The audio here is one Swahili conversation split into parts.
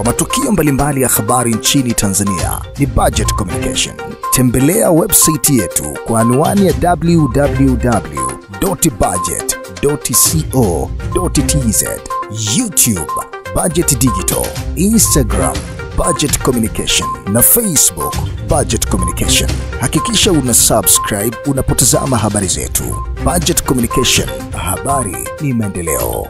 kwa matukio mbalimbali ya habari nchini Tanzania ni Budget Communication. Tembelea website yetu kwa anwani ya www.budget.co.tz, YouTube Budget Digital, Instagram Budget Communication na Facebook Budget Communication. Hakikisha una subscribe unapotazama habari zetu. Budget Communication, habari ni maendeleo.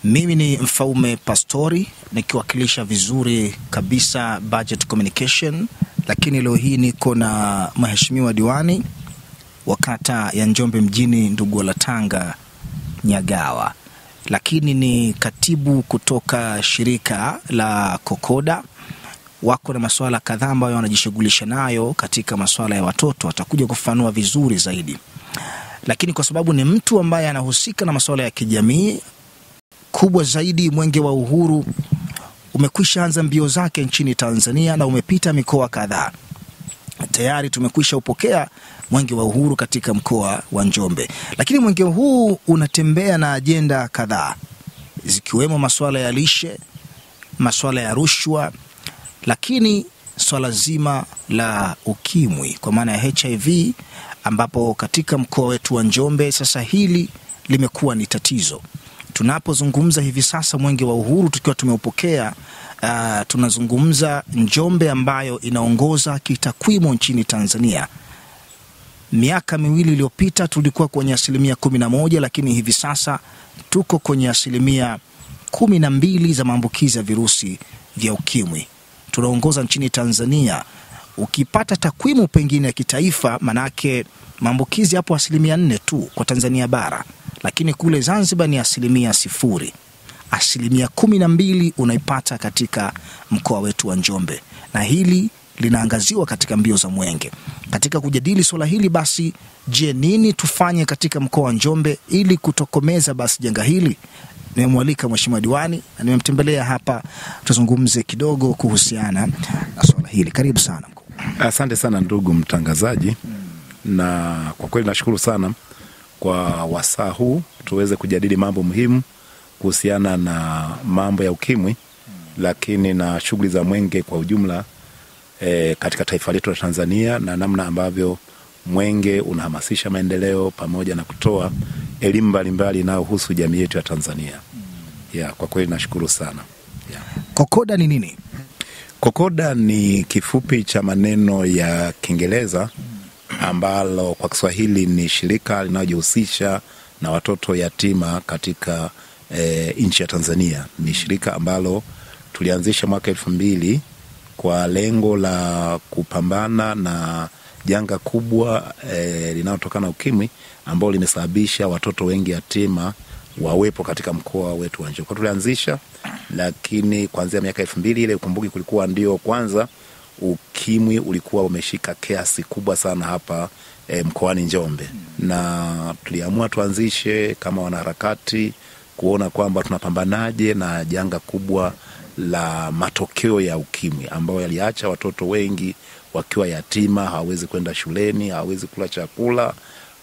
Mimi ni Mfaume Pastori nikiwakilisha vizuri kabisa Budget Communication, lakini leo hii niko na mheshimiwa diwani wa kata ya Njombe mjini ndugu la Tanga Nyagawa, lakini ni katibu kutoka shirika la Kokoda. Wako na masuala kadhaa ambayo wanajishughulisha nayo katika masuala ya watoto, watakuja kufanua vizuri zaidi. Lakini kwa sababu ni mtu ambaye anahusika na masuala ya kijamii, kubwa zaidi Mwenge wa Uhuru umekwisha anza mbio zake nchini Tanzania na umepita mikoa kadhaa. Tayari tumekwisha upokea Mwenge wa Uhuru katika mkoa wa Njombe. Lakini mwenge huu unatembea na ajenda kadhaa, zikiwemo masuala ya lishe, masuala ya rushwa, lakini swala zima la ukimwi kwa maana ya HIV, ambapo katika mkoa wetu wa Njombe sasa hili limekuwa ni tatizo. Tunapozungumza hivi sasa Mwenge wa Uhuru tukiwa tumeupokea, tunazungumza Njombe ambayo inaongoza kitakwimu nchini Tanzania. Miaka miwili iliyopita tulikuwa kwenye 11%, lakini hivi sasa tuko kwenye 12% za maambukizi ya virusi vya ukimwi. Tunaongoza nchini Tanzania. Ukipata takwimu pengine ya kitaifa, manake maambukizi hapo 4% tu kwa Tanzania bara, lakini kule Zanzibar ni 0%. 12% unaipata katika mkoa wetu wa Njombe, na hili linaangaziwa katika mbio za mwenge. Katika kujadili swala hili basi, je, nini tufanye katika mkoa wa Njombe ili kutokomeza basi janga hili? Nimemwalika mheshimiwa diwani na nimemtembelea hapa, tuzungumze kidogo kuhusiana na swala hili. Karibu sana mkuu. Asante sana ndugu mtangazaji, na kwa kweli nashukuru sana kwa wasaa huu tuweze kujadili mambo muhimu kuhusiana na mambo ya ukimwi, lakini na shughuli za mwenge kwa ujumla katika taifa letu la Tanzania, na namna ambavyo mwenge unahamasisha maendeleo pamoja na kutoa elimu mbalimbali inayohusu jamii yetu ya Tanzania. Kwa kweli nashukuru sana. Kokoda ni nini? Kokoda ni kifupi cha maneno ya Kiingereza ambalo kwa Kiswahili ni shirika linalojihusisha na watoto yatima katika nchi ya Tanzania. Ni shirika ambalo tulianzisha mwaka 2000 kwa lengo la kupambana na janga kubwa linalotokana ukimwi ambao limesababisha watoto wengi yatima wawepo katika mkoa wetu wa Njombe. Kwa tulianzisha, lakini kuanzia miaka 2000 ile ukumbuki kulikuwa ndio kwanza ukimwi ulikuwa umeshika kiasi kubwa sana hapa mkoani Njombe, na tuliamua tuanzishe kama wanaharakati kuona kwamba tunapambanaje na janga kubwa la matokeo ya ukimwi ambao yaliacha watoto wengi wakiwa yatima, hawawezi kwenda shuleni, hawawezi kula chakula,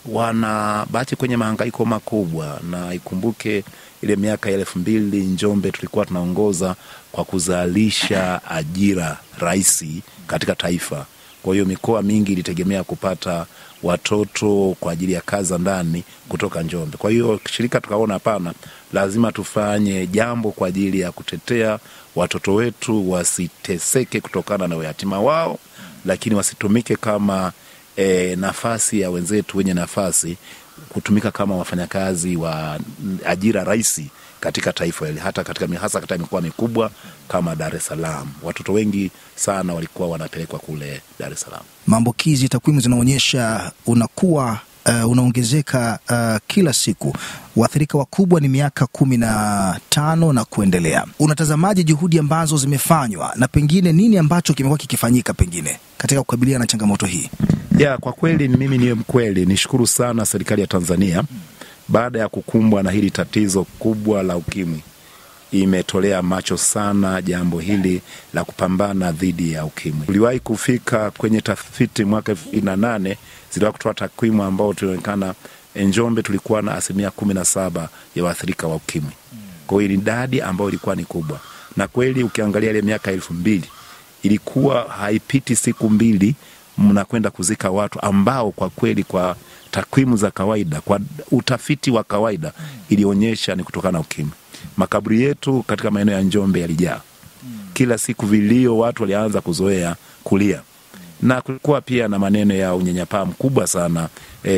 wanabaki kwenye mahangaiko makubwa. Na ikumbuke ile miaka 2000 Njombe tulikuwa tunaongoza kwa kuzalisha ajira rahisi katika taifa. Kwa hiyo mikoa mingi ilitegemea kupata watoto kwa ajili ya kazi za ndani kutoka Njombe. Kwa hiyo shirika tukaona hapana, lazima tufanye jambo kwa ajili ya kutetea watoto wetu wasiteseke kutokana na uyatima wao, lakini wasitumike kama nafasi ya wenzetu wenye nafasi, kutumika kama wafanyakazi wa ajira rahisi katika taifa hili, hasa katika mikoa mikubwa kama Dar es Salaam. Watoto wengi sana walikuwa wanapelekwa kule Dar es Salaam. Maambukizi, takwimu zinaonyesha unaongezeka kila siku. Waathirika wakubwa ni miaka 15 na kuendelea. Unatazamaje juhudi ambazo zimefanywa, na pengine nini ambacho kimekuwa kikifanyika pengine katika kukabiliana na changamoto hii? Kwa kweli mimi niwe mkweli, nishukuru sana serikali ya Tanzania baada ya kukumbwa na hili tatizo kubwa la ukimwi. Imetolea macho sana jambo hili la kupambana dhidi ya ukimwi. Tuliwahi kufika kwenye tafiti mwaka 2008 ziliwahi kutoa takwimu ambao tulionekana Njombe tulikuwa na 17% ya waathirika wa ukimwi. Kwa hiyo idadi ambayo ilikuwa ni kubwa. Na kweli ukiangalia ile miaka 2000 ilikuwa haipiti siku 2 mnakwenda kuzika watu ambao kwa kweli kwa takwimu za kawaida, kwa utafiti wa kawaida ilionyesha ni kutokana na ukimwi. Makaburi yetu katika maeneo ya Njombe yalijaa. Kila siku vilio, watu walianza kuzoea kulia. Na kulikuwa pia na maneno ya unyanyapaa mkubwa sana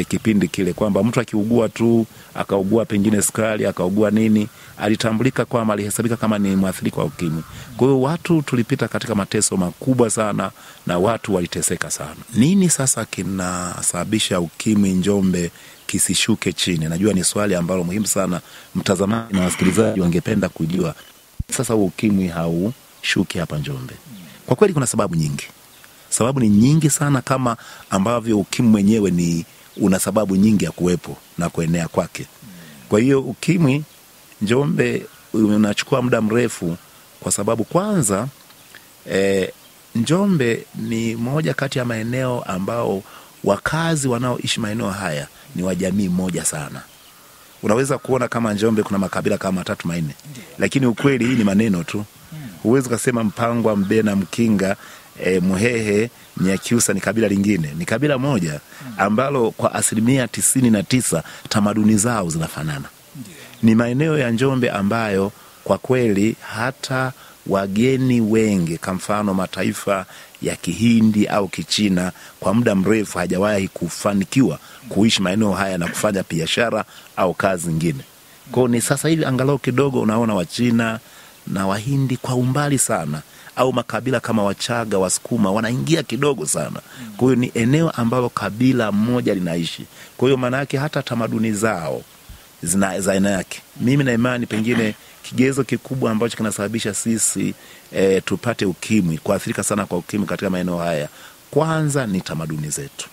kipindi kile, kwamba mtu akiugua tu, akaugua pengine sukari, akaugua nini, alitambulika kwamba alihesabika kama ni mwathirika wa ukimwi. Kwa hiyo watu tulipita katika mateso makubwa sana na watu waliteseka sana. Nini sasa kinasababisha ukimwi Njombe kisishuke chini? Najua ni swali ambalo muhimu sana mtazamaji na wasikilizaji wangependa kujua. Sasa ukimwi haushuki hapa Njombe. Kwa kweli kuna sababu nyingi. Sababu ni nyingi sana, kama ambavyo ukimwi mwenyewe ni una sababu nyingi ya kuwepo na kuenea kwake. Kwa hiyo ukimwi Njombe unachukua muda mrefu kwa sababu kwanza Njombe ni moja kati ya maeneo ambao wakazi wanaoishi maeneo haya ni wa jamii moja sana. Unaweza kuona kama Njombe kuna makabila kama 3-4, lakini ukweli hii ni maneno tu. Huwezi kusema Mpangwa, Mbena, Mkinga, Muhehe, Nyakyusa ni kabila lingine. Ni kabila moja ambalo kwa 99% tamaduni zao zinafanana. Ni maeneo ya Njombe ambayo kwa kweli hata wageni wengi, kwa mfano mataifa ya Kihindi au Kichina, kwa muda mrefu hajawahi kufanikiwa kuishi maeneo haya na kufanya biashara au kazi nyingine. Kwa ni sasa hivi angalau kidogo unaona Wachina na Wahindi kwa umbali sana, au makabila kama Wachaga, Wasukuma wanaingia kidogo sana. Kwa hiyo ni eneo ambalo kabila moja linaishi. Kwa hiyo maana yake hata tamaduni zao za aina yake. Mimi na imani pengine kigezo kikubwa ambacho kinasababisha sisi tupate ukimwi, kuathirika sana kwa ukimwi katika maeneo haya, kwanza ni tamaduni zetu.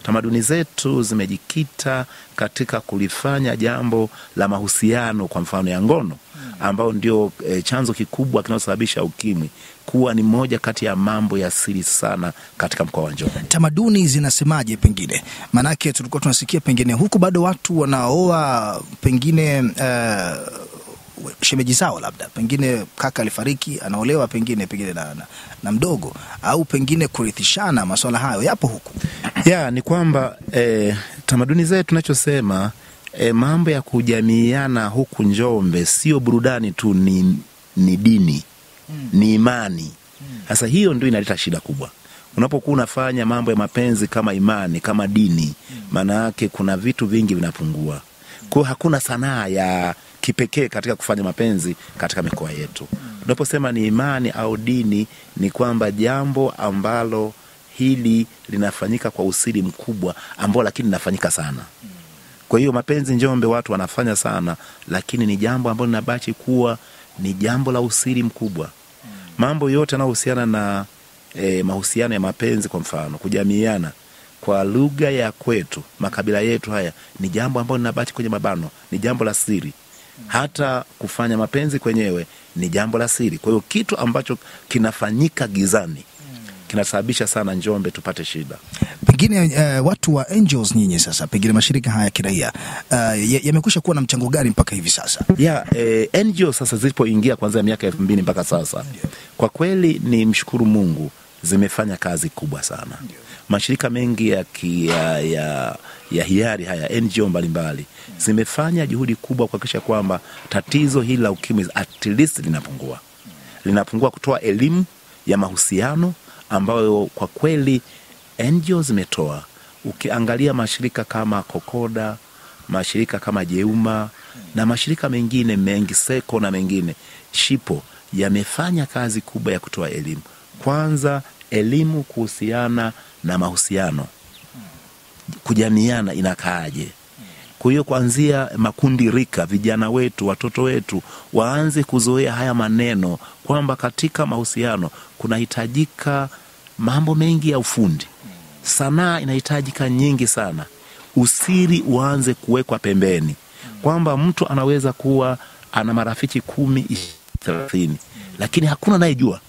Tamaduni zetu zimejikita katika kulifanya jambo la mahusiano, kwa mfano ya ngono, ambao ndio chanzo kikubwa kinachosababisha ukimwi, kuwa ni moja kati ya mambo ya siri sana katika mkoa wa Njombe. Tamaduni zinasemaje pengine? Manake tulikuwa tunasikia pengine huku bado watu wanaoa pengine shemeji zao, labda pengine kaka alifariki anaolewa pengine na mdogo, au pengine kurithishana. Masuala hayo yapo huku. Ni kwamba tamaduni zetu tunachosema mambo ya kujamiiana huku Njombe sio burudani tu, ni dini, ni imani. Sasa hiyo ndio inaleta shida kubwa. Unapokuwa unafanya mambo ya mapenzi kama imani, kama dini, maana yake kuna vitu vingi vinapungua. Kwa hakuna sanaa ya kipekee katika kufanya mapenzi katika mikoa yetu. Unaposema ni imani au dini, ni kwamba jambo ambalo hili linafanyika kwa usiri mkubwa, ambao lakini linafanyika sana. Kwa hiyo mapenzi Njombe watu wanafanya sana, lakini ni jambo ambalo linabaki kuwa ni jambo la usiri mkubwa. Mambo yote yanayohusiana na mahusiano ya mapenzi, kwa mfano kujamiiana kwa lugha ya kwetu, makabila yetu haya, ni jambo ambalo linabaki kwenye mabano, ni jambo la siri. Hata kufanya mapenzi kwenyewe ni jambo la siri. Kwa hiyo kitu ambacho kinafanyika gizani kinasababisha sana Njombe tupate shida. Pengine watu wa Angels nyinyi sasa, pengine mashirika haya kiraia yamekwisha kuwa na mchango gani mpaka hivi sasa? Angels sasa zilipoingia kuanzia miaka 2000 mpaka sasa, kwa kweli ni mshukuru Mungu, zimefanya kazi kubwa sana. Mashirika mengi ya hiari haya, NGO mbalimbali, zimefanya juhudi kubwa kuhakikisha kwamba tatizo hili la ukimwi at least linapungua, kutoa elimu ya mahusiano ambayo kwa kweli NGO zimetoa. Ukiangalia mashirika kama Kokoda, mashirika kama Jeuma na mashirika mengine mengi, Seko na mengine, Shipo, yamefanya kazi kubwa ya kutoa elimu. Kwanza elimu kuhusiana na mahusiano, kujamiana inakaaje. Kwa hiyo kuanzia makundi rika, vijana wetu, watoto wetu waanze kuzoea haya maneno kwamba katika mahusiano kunahitajika mambo mengi ya ufundi. Sanaa inahitajika nyingi sana. Usiri uanze kuwekwa pembeni, kwamba mtu anaweza kuwa ana marafiki 10-30 lakini hakuna anayejua.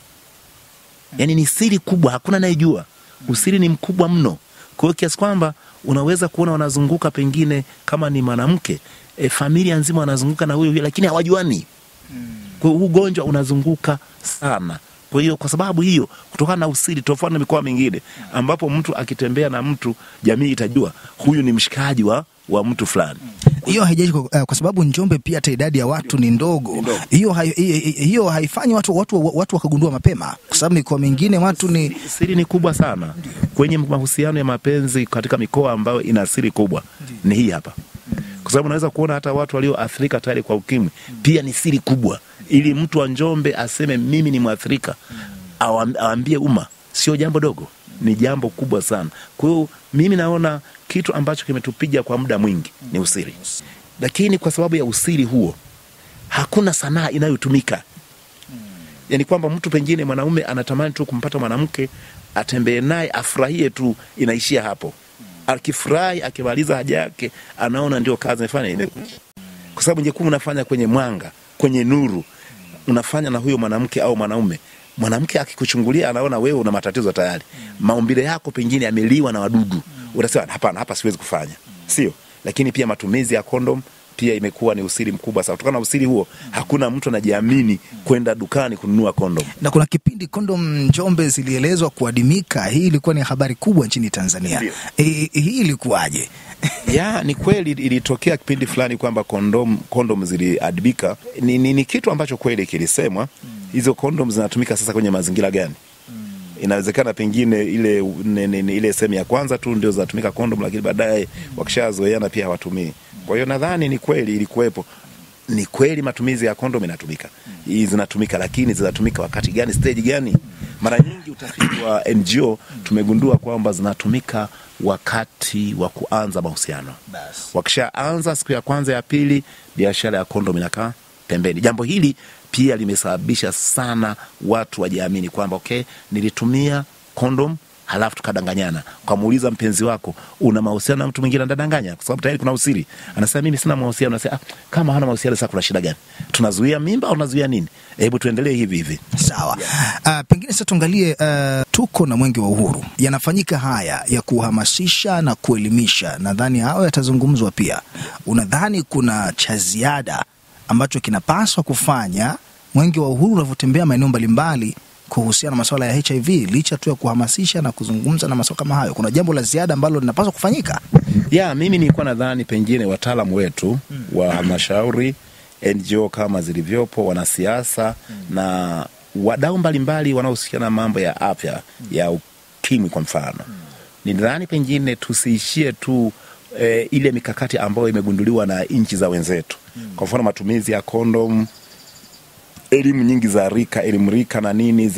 Yaani ni siri kubwa, hakuna anayejua. Usiri ni mkubwa mno. Kwa hiyo kiasi kwamba unaweza kuona wanazunguka pengine kama ni mwanamke, familia nzima wanazunguka na huyo lakini hawajuani. Kwa hiyo ugonjwa unazunguka sana. Kwa hiyo kwa sababu hiyo, kutokana na usiri tofauti na mikoa mingine ambapo mtu akitembea na mtu, jamii itajua huyu ni mshikaji wa mtu fulani. Hiyo haijaji kwa sababu Njombe pia hata idadi ya watu ni ndogo. Hiyo haifanyi watu wakagundua mapema, kwa sababu mikoa mingine watu ni siri ni kubwa sana. Kwenye mahusiano ya mapenzi katika mikoa ambayo ina siri kubwa ni hii hapa. Kwa sababu unaweza kuona hata watu walioathirika tayari kwa ukimwi pia ni siri kubwa. Ili mtu wa Njombe aseme mimi ni mwathirika, awaambie umma, sio jambo dogo, ni jambo kubwa sana. Kwa hiyo mimi naona kitu ambacho kimetupiga kwa muda mwingi ni usiri. Lakini kwa sababu ya usiri huo, hakuna sanaa inayotumika. Yaani kwamba mtu pengine mwanaume anatamani tu kumpata mwanamke, atembee naye, afurahie tu, inaishia hapo. Akifurahi, akimaliza haja yake, anaona ndio kazi imefanya imekuja. Kwa sababu ingekuwa unafanya kwenye mwanga, kwenye nuru, unafanya na huyo mwanamke au mwanaume, mwanamke akikuchungulia anaona wewe una matatizo tayari. Maumbile yako pengine yameliwa na wadudu. Unasema hapana, hapa siwezi kufanya. Sio? Lakini pia matumizi ya kondom pia imekuwa ni usiri mkubwa sana. Kutokana na usiri huo, hakuna mtu anajiamini kwenda dukani kununua kondom. Na kuna kipindi kondom Njombe zilielezwa kuadimika. Hii ilikuwa ni habari kubwa nchini Tanzania. Hii ilikuwaje? Ya, ni kweli ilitokea kipindi fulani kwamba kondom ziliadimika. Ni kitu ambacho kweli kilisemwa. Hizo kondom zinatumika sasa kwenye mazingira gani? Inawezekana pengine ile sehemu ya kwanza tu ndio zinatumika kondom, lakini baadaye wakishazoeana pia hawatumii. Kwa hiyo nadhani ni kweli ilikuwepo. Ni kweli matumizi ya kondom inatumika. Hii zinatumika, lakini zinatumika wakati gani, stage gani? Mara nyingi utafiti wa NGO tumegundua kwamba zinatumika wakati wa kuanza mahusiano. Wakishaanza siku ya kwanza ya pili, biashara ya kondom inakaa pembeni. Jambo hili pia limesababisha sana watu wajiamini kwamba okay, nilitumia kondom halafu tukadanganyana. Ukamuuliza mpenzi wako, una mahusiano na mtu mwingine, anadanganya kwa sababu tayari kuna usiri. Anasema mimi sina mahusiano. Anasema kama hana mahusiano sasa kuna shida gani? Tunazuia mimba au tunazuia nini? Hebu tuendelee hivi hivi. Sawa. Pengine sasa tuangalie tuko na Mwenge wa Uhuru. Yanafanyika haya ya kuhamasisha na kuelimisha. Nadhani hao yatazungumzwa pia. Unadhani kuna cha ziada ambacho kinapaswa kufanya Mwenge wa Uhuru unavyotembea maeneo mbalimbali kuhusiana na masuala ya HIV, licha tu ya kuhamasisha na kuzungumza na masuala kama hayo? Kuna jambo la ziada ambalo linapaswa kufanyika? Mimi nilikuwa nadhani pengine wataalamu wetu wa halmashauri, NGO kama zilivyopo, wanasiasa na wadau mbalimbali wanaohusiana na mambo ya afya ya ukimwi kwa mfano. Nidhani pengine tusiishie tu ile mikakati ambayo imegunduliwa na nchi za wenzetu. Kwa mfano matumizi ya kondom, elimu nyingi za elimu rika na nini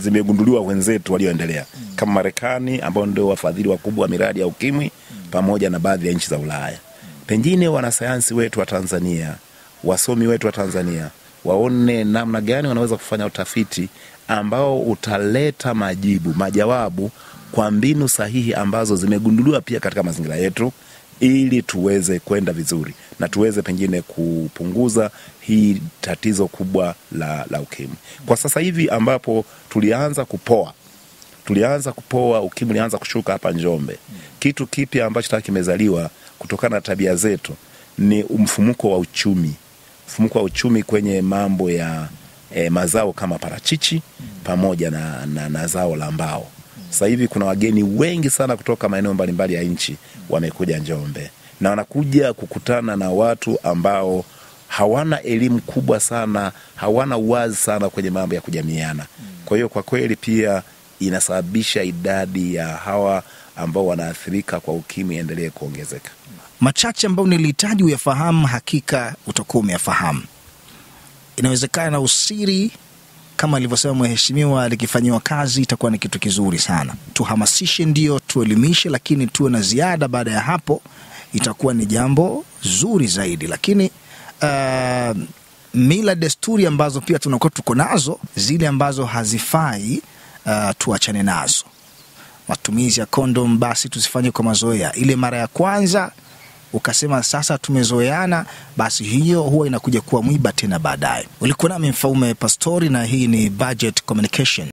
zimegunduliwa wenzetu walioendelea. Kama Marekani ambao ndio wafadhili wakubwa wa miradi ya ukimwi, pamoja na baadhi ya nchi za Ulaya. Pengine wanasayansi wetu wa Tanzania, wasomi wetu wa Tanzania waone namna gani wanaweza kufanya utafiti ambao utaleta majawabu kwa mbinu sahihi ambazo zimegunduliwa pia katika mazingira yetu, ili tuweze kwenda vizuri na tuweze pengine kupunguza hii tatizo kubwa la ukimwi. Kwa sasa hivi ambapo tulianza kupoa, ukimwi ulianza kushuka hapa Njombe. Kitu kipya ambacho taka kimezaliwa kutokana na tabia zetu ni mfumuko wa uchumi. Mfumuko wa uchumi kwenye mambo ya mazao kama parachichi pamoja na zao la mbao. Sasa hivi kuna wageni wengi sana kutoka maeneo mbalimbali ya nchi wamekuja Njombe, na wanakuja kukutana na watu ambao hawana elimu kubwa sana, hawana uwazi sana kwenye mambo ya kujamiana. Kwa hiyo kwa kweli pia inasababisha idadi ya hawa ambao wanaathirika kwa ukimwi endelee kuongezeka. Machache ambayo nilihitaji uyafahamu, hakika utakuwa umeyafahamu. Inawezekana usiri kama alivyosema mheshimiwa likifanyiwa kazi itakuwa ni kitu kizuri sana. Tuhamasishe ndio, tuelimishe, lakini tuwe na ziada baada ya hapo, itakuwa ni jambo zuri zaidi. Lakini mila desturi ambazo pia tunakuwa tuko nazo, zile ambazo hazifai tuachane nazo. Matumizi ya kondom basi tusifanye kwa mazoea. Ile mara ya kwanza ukasema sasa tumezoeana, basi hiyo huwa inakuja kuwa mwiba tena baadaye. Ulikuwa nami Mfaume Pastori na hii ni Budget Communication.